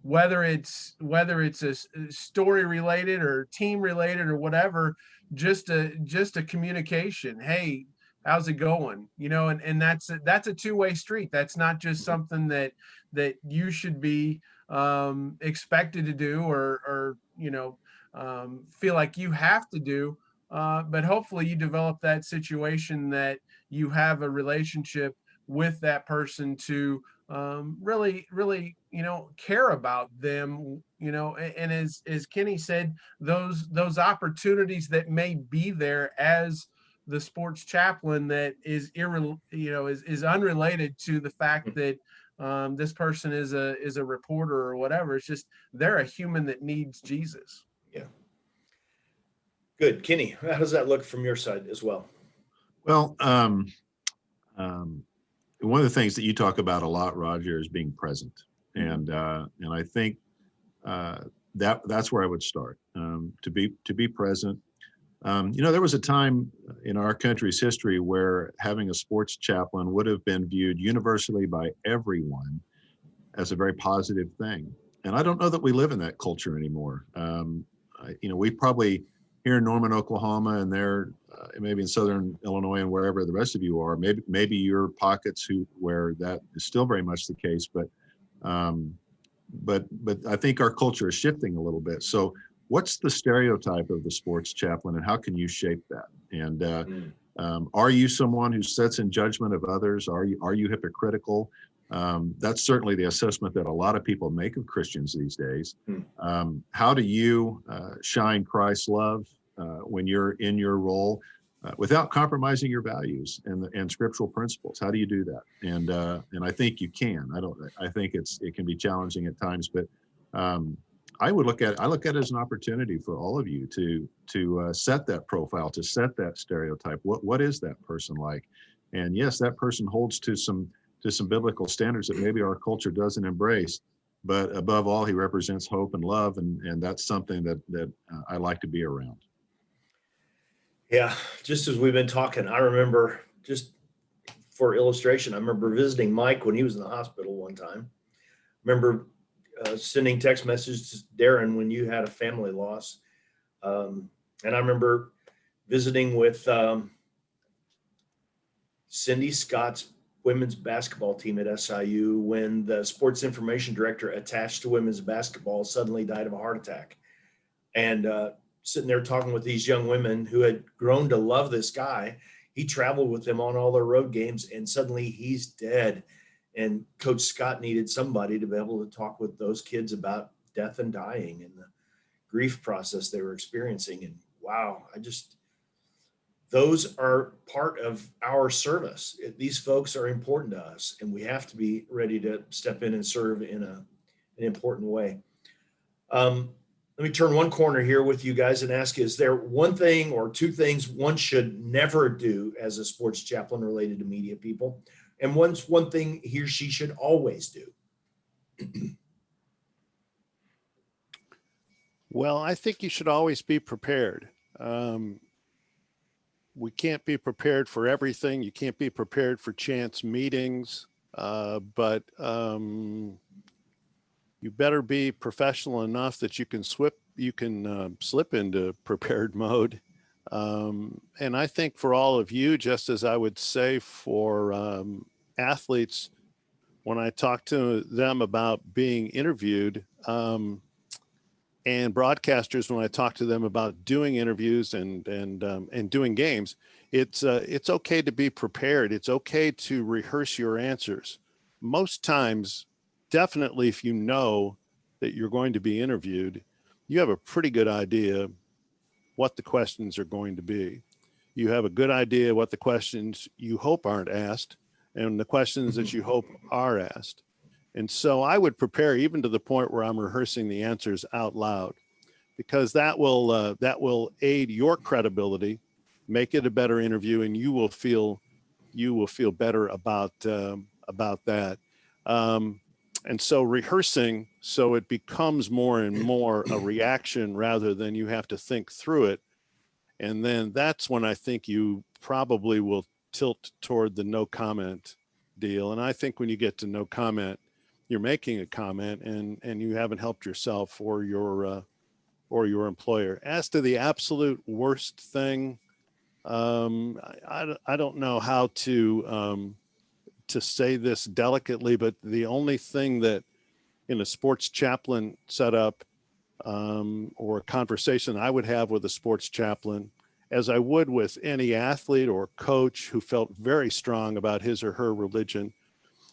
whether it's a story related or team related or whatever, just a communication. Hey, how's it going? And that's a two-way street. That's not just something that you should be expected to do or feel like you have to do. But hopefully you develop that situation that you have a relationship with that person to really care about them, and as Kenny said, those opportunities that may be there as the sports chaplain that is is unrelated to the fact that this person is a reporter or whatever. It's just they're a human that needs Jesus. Yeah. Good. Kenny, how does that look from your side as well? Well, one of the things that you talk about a lot, Roger, is being present, and I think that's where I would start. To be present. There was a time in our country's history where having a sports chaplain would have been viewed universally by everyone as a very positive thing, and I don't know that we live in that culture anymore. We probably here in Norman, Oklahoma, and there maybe in Southern Illinois and wherever the rest of you are, maybe your pockets where that is still very much the case, but I think our culture is shifting a little bit. So what's the stereotype of the sports chaplain, and how can you shape that? And Are you someone who sits in judgment of others? Are you hypocritical? That's certainly the assessment that a lot of people make of Christians these days. How do you shine Christ's love when you're in your role without compromising your values and scriptural principles? How do you do that? And I think you can. I think it can be challenging at times, but I look at it as an opportunity for all of you to set that profile, to set that stereotype. What is that person like? And yes, that person holds to some biblical standards that maybe our culture doesn't embrace, but above all, he represents hope and love, and that's something that I like to be around. Yeah, just as we've been talking, I remember, just for illustration, I remember visiting Mike when he was in the hospital one time. Remember sending text messages to Darren when you had a family loss. And I remember visiting with Cindy Scott's women's basketball team at SIU when the sports information director attached to women's basketball suddenly died of a heart attack. And sitting there talking with these young women who had grown to love this guy. He traveled with them on all their road games, and suddenly he's dead. And Coach Scott needed somebody to be able to talk with those kids about death and dying and the grief process they were experiencing. And wow, those are part of our service. These folks are important to us, and we have to be ready to step in and serve in an important way. Let me turn one corner here with you guys and ask, is there one thing or two things one should never do as a sports chaplain related to media people? And one thing he or she should always do? Well, I think you should always be prepared. We can't be prepared for everything. You can't be prepared for chance meetings, but you better be professional enough that you can slip into prepared mode. And I think for all of you, just as I would say for athletes, when I talk to them about being interviewed, and broadcasters, when I talk to them about doing interviews and doing games, it's okay to be prepared. It's okay to rehearse your answers. Most times, definitely, if you know that you're going to be interviewed, you have a pretty good idea what the questions are going to be. You have a good idea what the questions you hope aren't asked and the questions that you hope are asked. And so I would prepare even to the point where I'm rehearsing the answers out loud, because that will aid your credibility, make it a better interview, and you will feel better about that. And so rehearsing, so it becomes more and more a reaction rather than you have to think through it. And then that's when I think you probably will tilt toward the no comment deal. And I think when you get to no comment, you're making a comment and you haven't helped yourself or your employer. As to the absolute worst thing, I don't know how to say this delicately, but the only thing that in a sports chaplain setup or a conversation I would have with a sports chaplain, as I would with any athlete or coach who felt very strong about his or her religion,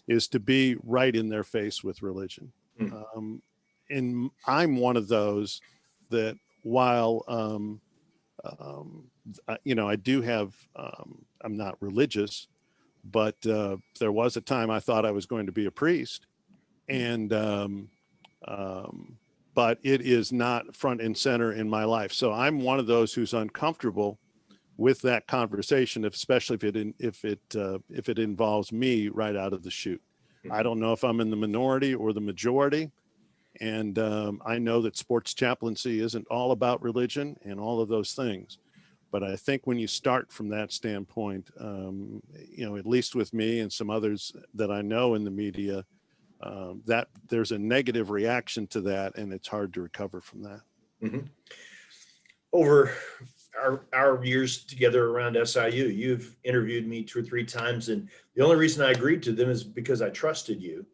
is to be right in their face with religion. And I'm one of those that while, I do have, I'm not religious, but there was a time I thought I was going to be a priest, and but it is not front and center in my life. So I'm one of those who's uncomfortable with that conversation, especially if it involves me right out of the chute. I don't know if I'm in the minority or the majority, and I know that sports chaplaincy isn't all about religion and all of those things. But I think when you start from that standpoint, at least with me and some others that I know in the media, that there's a negative reaction to that, and it's hard to recover from that. Mm-hmm. Over our years together around SIU, you've interviewed me 2 or 3 times, and the only reason I agreed to them is because I trusted you,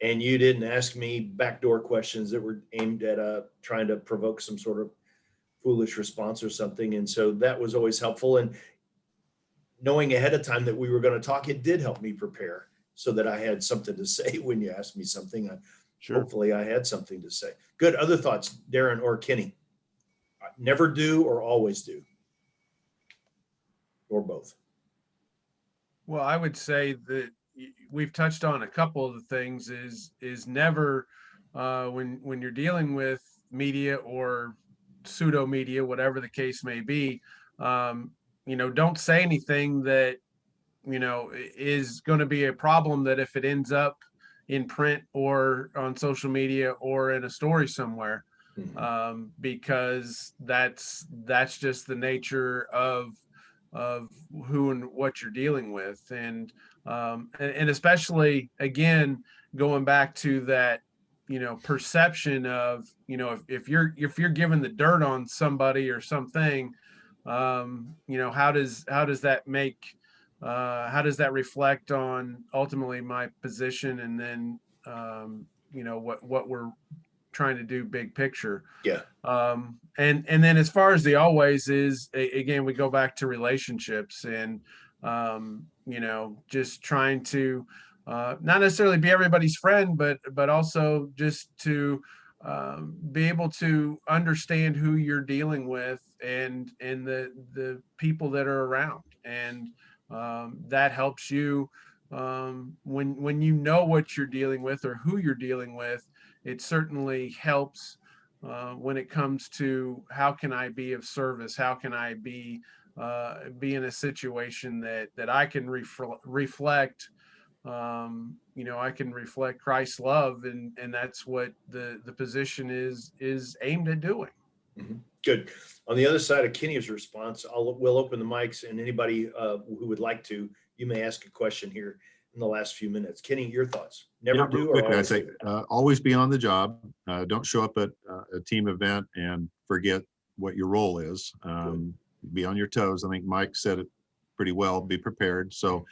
and you didn't ask me backdoor questions that were aimed at trying to provoke some sort of foolish response or something. And so that was always helpful. And knowing ahead of time that we were going to talk, it did help me prepare so that I had something to say when you asked me something. Sure. Hopefully I had something to say. Good. Other thoughts, Darren or Kenny? Never do or always do? Or both? Well, I would say that we've touched on a couple of the things is never when you're dealing with media or pseudo media, whatever the case may be, don't say anything that, is going to be a problem that if it ends up in print or on social media or in a story somewhere, because that's just the nature of who and what you're dealing with. And especially again, going back to that, perception of, if you're given the dirt on somebody or something, how does that make, how does that reflect on ultimately my position, and then what we're trying to do big picture. Yeah. And then as far as the always is, again, we go back to relationships and, just trying to not necessarily be everybody's friend, but also just to be able to understand who you're dealing with and the people that are around. And that helps you when you know what you're dealing with or who you're dealing with. It certainly helps when it comes to how can I be of service? How can I be in a situation that I can reflect, I can reflect Christ's love, and that's what the position is aimed at doing. Mm-hmm. Good. On the other side of Kenny's response, we'll open the mics, and anybody who would like to, you may ask a question here in the last few minutes. Kenny, your thoughts? Never do or quickly, I'd always say do? always be on the job. Don't show up at a team event and forget what your role is. Be on your toes. I think Mike said it pretty well. Be prepared. So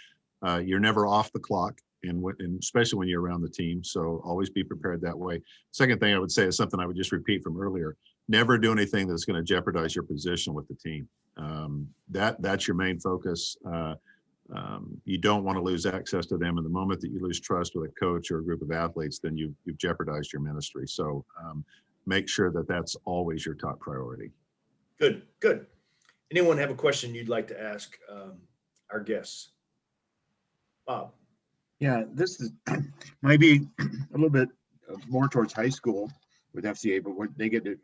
you're never off the clock, and especially when you're around the team. So always be prepared that way. Second thing I would say is something I would just repeat from earlier. Never do anything that's going to jeopardize your position with the team. That's your main focus. You don't want to lose access to them. And the moment that you lose trust with a coach or a group of athletes, then you've jeopardized your ministry. So make sure that that's always your top priority. Good, good. Anyone have a question you'd like to ask our guests? Bob. Yeah, this is maybe a little bit more towards high school with FCA, but what they get to,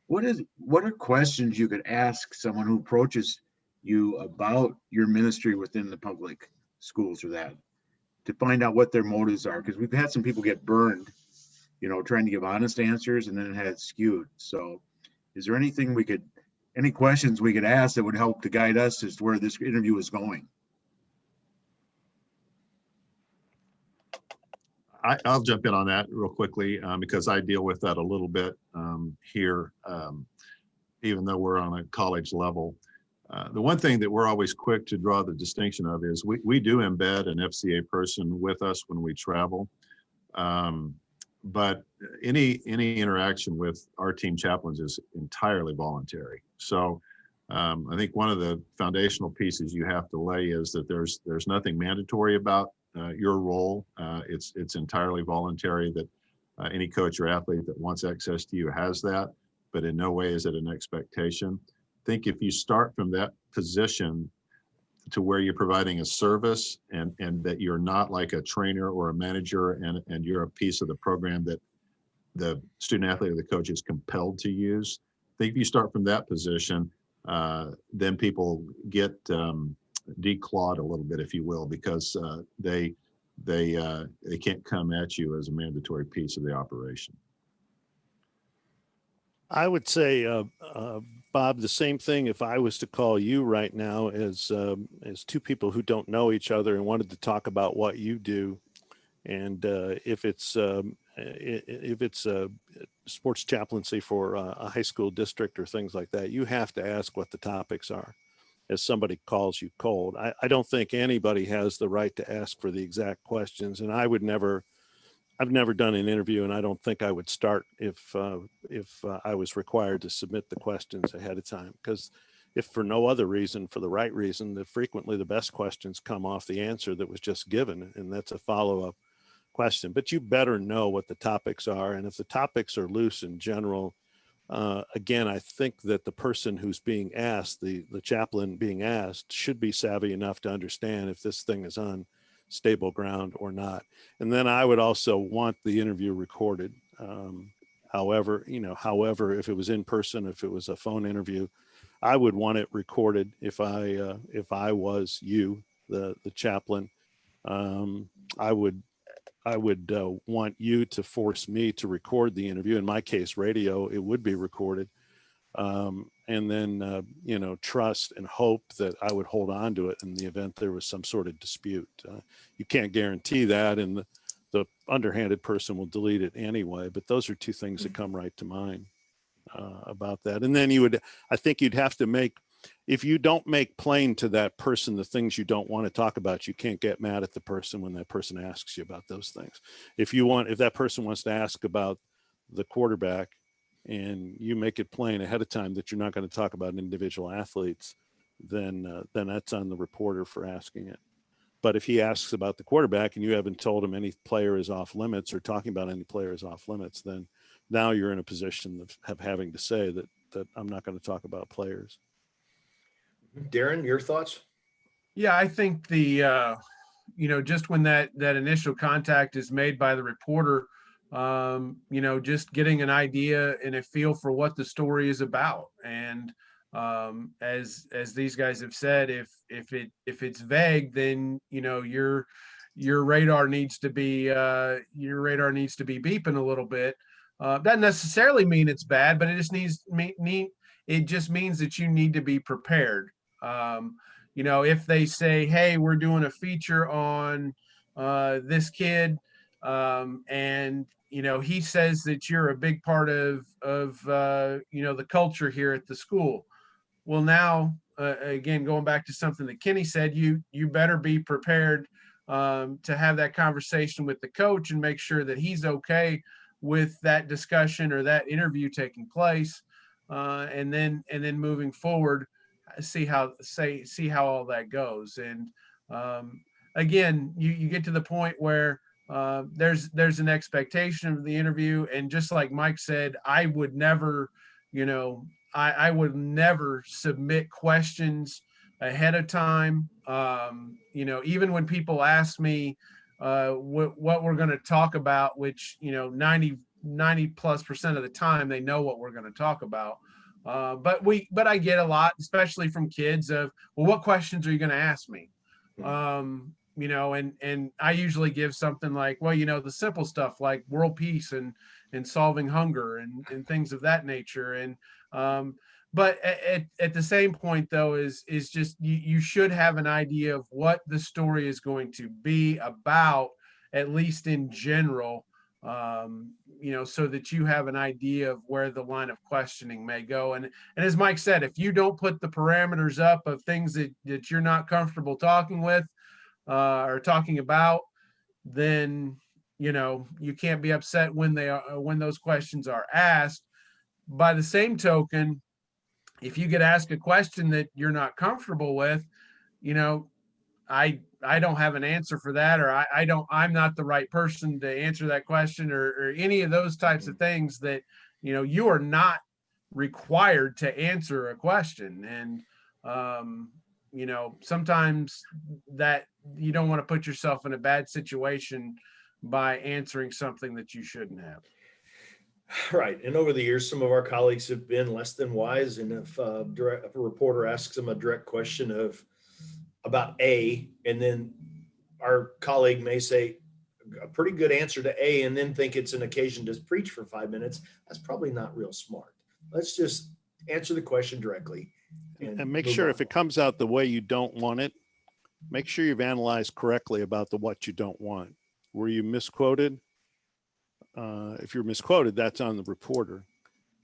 what are questions you could ask someone who approaches you about your ministry within the public schools or that, to find out what their motives are? Because we've had some people get burned, trying to give honest answers, and then it had skewed. So is there any questions we could ask that would help to guide us as to where this interview is going? I'll jump in on that real quickly because I deal with that a little bit here, even though we're on a college level. The one thing that we're always quick to draw the distinction of is we do embed an FCA person with us when we travel. But any interaction with our team chaplains is entirely voluntary. So I think one of the foundational pieces you have to lay is that there's nothing mandatory about your role. It's entirely voluntary, that any coach or athlete that wants access to you has that, but in no way is it an expectation. I think if you start from that position to where you're providing a service and that you're not like a trainer or a manager and you're a piece of the program that the student athlete or the coach is compelled to use, I think if you start from that position, then people get declawed a little bit, if you will, because they can't come at you as a mandatory piece of the operation. I would say, Bob, the same thing if I was to call you right now as two people who don't know each other and wanted to talk about what you do. And if it's a sports chaplaincy for a high school district or things like that, you have to ask what the topics are as somebody calls you cold. I don't think anybody has the right to ask for the exact questions. And I've never done an interview, and I don't think I would start if I was required to submit the questions ahead of time, because if for no other reason, for the right reason, that frequently the best questions come off the answer that was just given, and that's a follow-up question. But you better know what the topics are, and if the topics are loose in general, again, I think that the person who's being asked, the chaplain being asked, should be savvy enough to understand if this thing is on stable ground or not. And then I would also want the interview recorded. However, if it was in person, if it was a phone interview, I would want it recorded if I was you, the chaplain. I would want you to force me to record the interview. In my case, radio, it would be recorded. And then, trust and hope that I would hold on to it in the event there was some sort of dispute. You can't guarantee that, and the underhanded person will delete it anyway. But those are two things that come right to mind about that. And then I think you'd have to if you don't make plain to that person the things you don't want to talk about, you can't get mad at the person when that person asks you about those things. If that person wants to ask about the quarterback, and you make it plain ahead of time that you're not going to talk about individual athletes, then that's on the reporter for asking it. But if he asks about the quarterback and you haven't told him any player is off limits or talking about any player is off limits, then now you're in a position of having to say that I'm not going to talk about players. Darren, your thoughts? Yeah, I think just when that initial contact is made by the reporter, just getting an idea and a feel for what the story is about. And as these guys have said, if it's vague, then your radar needs to be beeping a little bit. Doesn't necessarily mean it's bad, but it just it just means that you need to be prepared. If they say, hey, we're doing a feature on this kid, and he says that you're a big part of the culture here at the school. Well, now again, going back to something that Kenny said, you better be prepared to have that conversation with the coach and make sure that he's okay with that discussion or that interview taking place, and then moving forward, see how all that goes. And again, you get to the point where there's an expectation of the interview, and just like Mike said, I would never submit questions ahead of time. Even when people ask me what we're going to talk about, which 90+% of the time they know what we're going to talk about. But I get a lot, especially from kids, of, well, what questions are you going to ask me? And I usually give something like, well, the simple stuff like world peace and solving hunger and things of that nature. And but at the same point, though, is just you should have an idea of what the story is going to be about, at least in general, so that you have an idea of where the line of questioning may go. And as Mike said, if you don't put the parameters up of things that you're not comfortable talking with or talking about, then you can't be upset when those questions are asked. By the same token, if you get asked a question that you're not comfortable with, I don't have an answer for that, or I'm not the right person to answer that question, or any of those types of things that, you are not required to answer a question. And, sometimes that you don't want to put yourself in a bad situation by answering something that you shouldn't have. Right. And over the years, some of our colleagues have been less than wise. And if a reporter asks them a direct question about A, and then our colleague may say a pretty good answer to A and then think it's an occasion to preach for 5 minutes, that's probably not real smart. Let's just answer the question directly. And make sure if it comes out the way you don't want it, make sure you've analyzed correctly about what you don't want. Were you misquoted? If you're misquoted, that's on the reporter.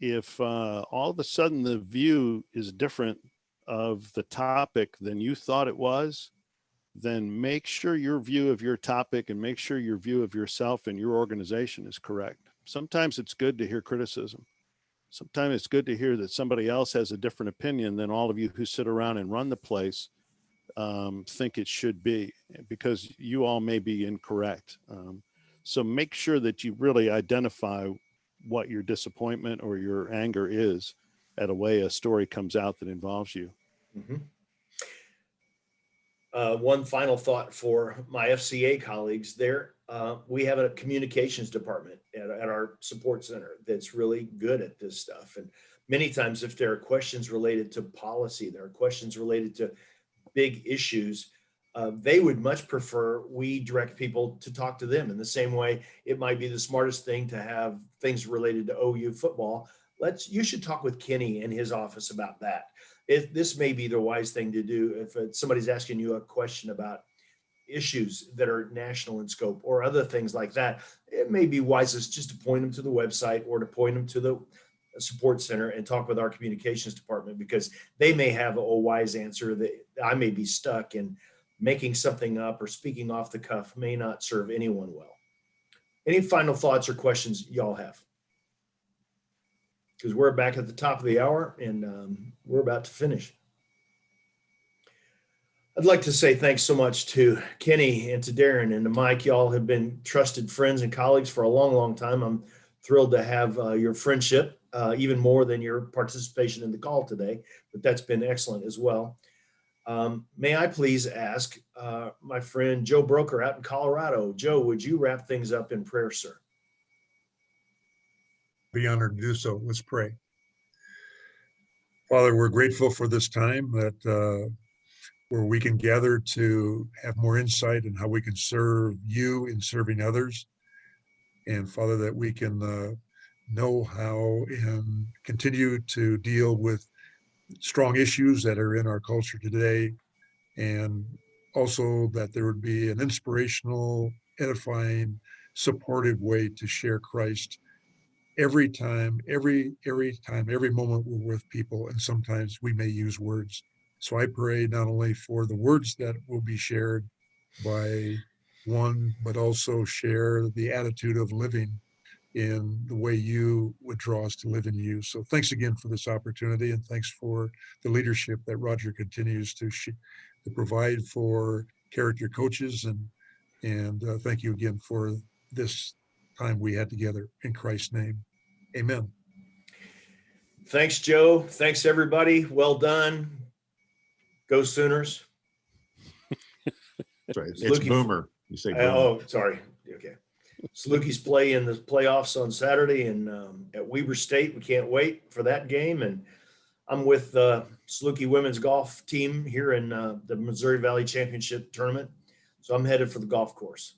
If all of a sudden the view is different of the topic than you thought it was, then make sure your view of your topic and make sure your view of yourself and your organization is correct. Sometimes it's good to hear criticism. sometimes it's good to hear that somebody else has a different opinion than all of you who sit around and run the place think it should be, because you all may be incorrect. So make sure that you really identify what your disappointment or your anger is at a way a story comes out that involves you. Mhm. One final thought for my FCA colleagues there. We have a communications department at our support center that's really good at this stuff. And many times, if there are questions related to policy, there are questions related to big issues, they would much prefer we direct people to talk to them. In the same way, it might be the smartest thing to have things related to OU football. You should talk with Kenny in his office about that. This may be the wise thing to do if somebody's asking you a question about issues that are national in scope or other things like that. It may be wisest just to point them to the website or to point them to the support center and talk with our communications department, because they may have a wise answer that I may be stuck in. Making something up or speaking off the cuff may not serve anyone well. Any final thoughts or questions y'all have? Because we're back at the top of the hour and we're about to finish. I'd like to say thanks so much to Kenny and to Darren and to Mike. Y'all have been trusted friends and colleagues for a long, long time. I'm thrilled to have your friendship, even more than your participation in the call today, but that's been excellent as well. May I please ask my friend Joe Broker out in Colorado. Joe, would you wrap things up in prayer, sir? Be honored to do so. Let's pray. Father, we're grateful for this time that where we can gather to have more insight in how we can serve you in serving others. And Father, that we can know how and continue to deal with strong issues that are in our culture today. And also that there would be an inspirational, edifying, supportive way to share Christ every time, every moment we're with people. And sometimes we may use words. So I pray not only for the words that will be shared by one, but also share the attitude of living in the way you would draw us to live in you. So thanks again for this opportunity, and thanks for the leadership that Roger continues to provide for character coaches. And thank you again for this time we had together in Christ's name. Amen. Thanks, Joe. Thanks, everybody. Well done. Go Sooners. That's right. It's Looking for- Boomer. You say Boomer. Oh, sorry. Okay. Salukis play in the playoffs on Saturday and at Weber State. We can't wait for that game. And I'm with the Saluki women's golf team here in the Missouri Valley Championship tournament. So I'm headed for the golf course.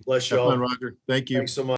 Bless Have y'all. fun, Roger. Thank you. Thanks so much.